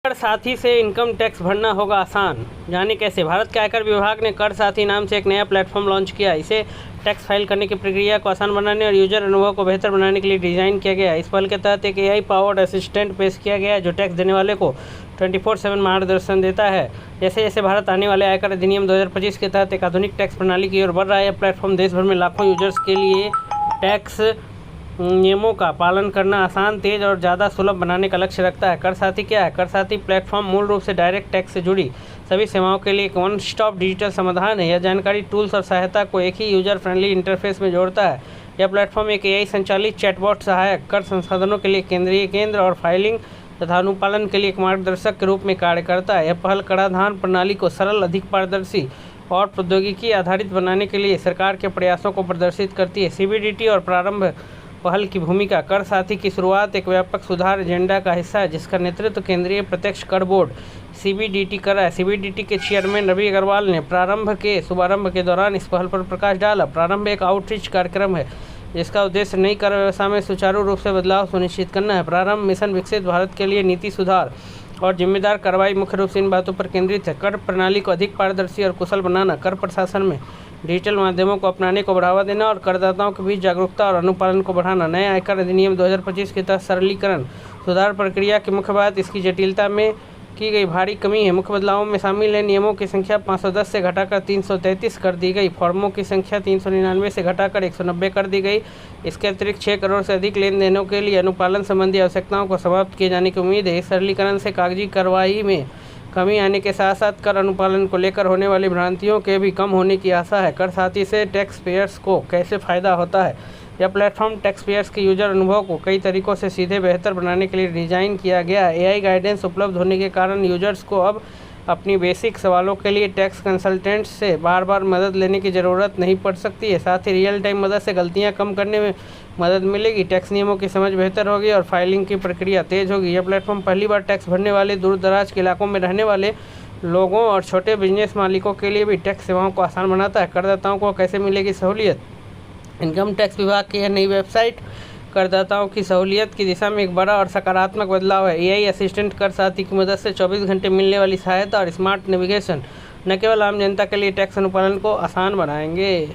कर साथी से इनकम टैक्स भरना होगा आसान, जाने कैसे। भारत के आयकर विभाग ने कर साथी नाम से एक नया प्लेटफॉर्म लॉन्च किया। इसे टैक्स फाइल करने की प्रक्रिया को आसान बनाने और यूजर अनुभव को बेहतर बनाने के लिए डिज़ाइन किया गया है। इस पहल के तहत एक AI पावर्ड असिस्टेंट पेश किया गया है जो टैक्स देने वाले को 24/7 मार्गदर्शन देता है। जैसे जैसे भारत आने वाले आयकर अधिनियम 2025 के तहत एक आधुनिक टैक्स प्रणाली की ओर बढ़ रहा है, यह प्लेटफॉर्म देश भर में लाखों यूजर्स के लिए टैक्स नियमों का पालन करना आसान, तेज और ज़्यादा सुलभ बनाने का लक्ष्य रखता है। कर साथी क्या है? कर साथी प्लेटफॉर्म मूल रूप से डायरेक्ट टैक्स से जुड़ी सभी सेवाओं के लिए एक वन स्टॉप डिजिटल समाधान है। यह जानकारी, टूल्स और सहायता को एक ही यूजर फ्रेंडली इंटरफेस में जोड़ता है। यह प्लेटफॉर्म एक AI संचालित चैटबॉट सहायक, कर संसाधनों के लिए केंद्रीय केंद्र और फाइलिंग तथा अनुपालन के लिए एक मार्गदर्शक के रूप में कार्य करता है। यह पहल कराधान प्रणाली को सरल, अधिक पारदर्शी और प्रौद्योगिकी आधारित बनाने के लिए सरकार के प्रयासों को प्रदर्शित करती है। CBDT और प्रारंभ पहल की भूमिका। कर साथी की शुरुआत एक व्यापक सुधार एजेंडा का हिस्सा है जिसका नेतृत्व केंद्रीय प्रत्यक्ष कर बोर्ड CBDT कर रहा है। CBDT के चेयरमैन रवि अग्रवाल ने प्रारंभ के शुभारंभ के दौरान इस पहल पर प्रकाश डाला। प्रारंभ एक आउटरीच कार्यक्रम है जिसका उद्देश्य नई कर व्यवस्था में सुचारू रूप से बदलाव सुनिश्चित करना है। प्रारंभ मिशन विकसित भारत के लिए नीति सुधार और जिम्मेदार कार्रवाई मुख्य रूप से इन बातों पर केंद्रित है। कर प्रणाली को अधिक पारदर्शी और कुशल बनाना, कर प्रशासन में डिजिटल माध्यमों को अपनाने को बढ़ावा देना और करदाताओं के बीच जागरूकता और अनुपालन को बढ़ाना। नए आयकर अधिनियम 2025 के तहत सरलीकरण सुधार प्रक्रिया की मुख्य बात इसकी जटिलता में की गई भारी कमी है। मुख्य बदलावों में शामिल है नियमों की संख्या 510 से घटाकर 333 कर दी गई, फॉर्मों की संख्या 399 से घटाकर 190 कर दी गई। इसके अतिरिक्त 6 करोड़ से अधिक लेन देनों के लिए अनुपालन संबंधी आवश्यकताओं को समाप्त किए जाने की उम्मीद है। इस सरलीकरण से कागजी कार्रवाई में कमी आने के साथ साथ कर अनुपालन को लेकर होने वाली भ्रांतियों के भी कम होने की आशा है। कर साथी से टैक्स पेयर्स को कैसे फ़ायदा होता है? यह प्लेटफॉर्म टैक्स पेयर्स के यूजर अनुभव को कई तरीकों से सीधे बेहतर बनाने के लिए डिज़ाइन किया गया है। AI गाइडेंस उपलब्ध होने के कारण यूजर्स को अब अपनी बेसिक सवालों के लिए टैक्स कंसल्टेंट्स से बार बार मदद लेने की ज़रूरत नहीं पड़ सकती है। साथ ही रियल टाइम मदद से गलतियां कम करने में मदद मिलेगी, टैक्स नियमों की समझ बेहतर होगी और फाइलिंग की प्रक्रिया तेज होगी। यह प्लेटफॉर्म पहली बार टैक्स भरने वाले, दूर दराज के इलाकों में रहने वाले लोगों और छोटे बिजनेस मालिकों के लिए भी टैक्स सेवाओं को आसान बनाता है। करदाताओं को कैसे मिलेगी सहूलियत? इनकम टैक्स विभाग की यह नई वेबसाइट करदाताओं की सहूलियत की दिशा में एक बड़ा और सकारात्मक बदलाव है। AI असिस्टेंट कर साथी की मदद से 24 घंटे मिलने वाली सहायता और स्मार्ट नेविगेशन न केवल आम जनता के लिए टैक्स अनुपालन को आसान बनाएंगे।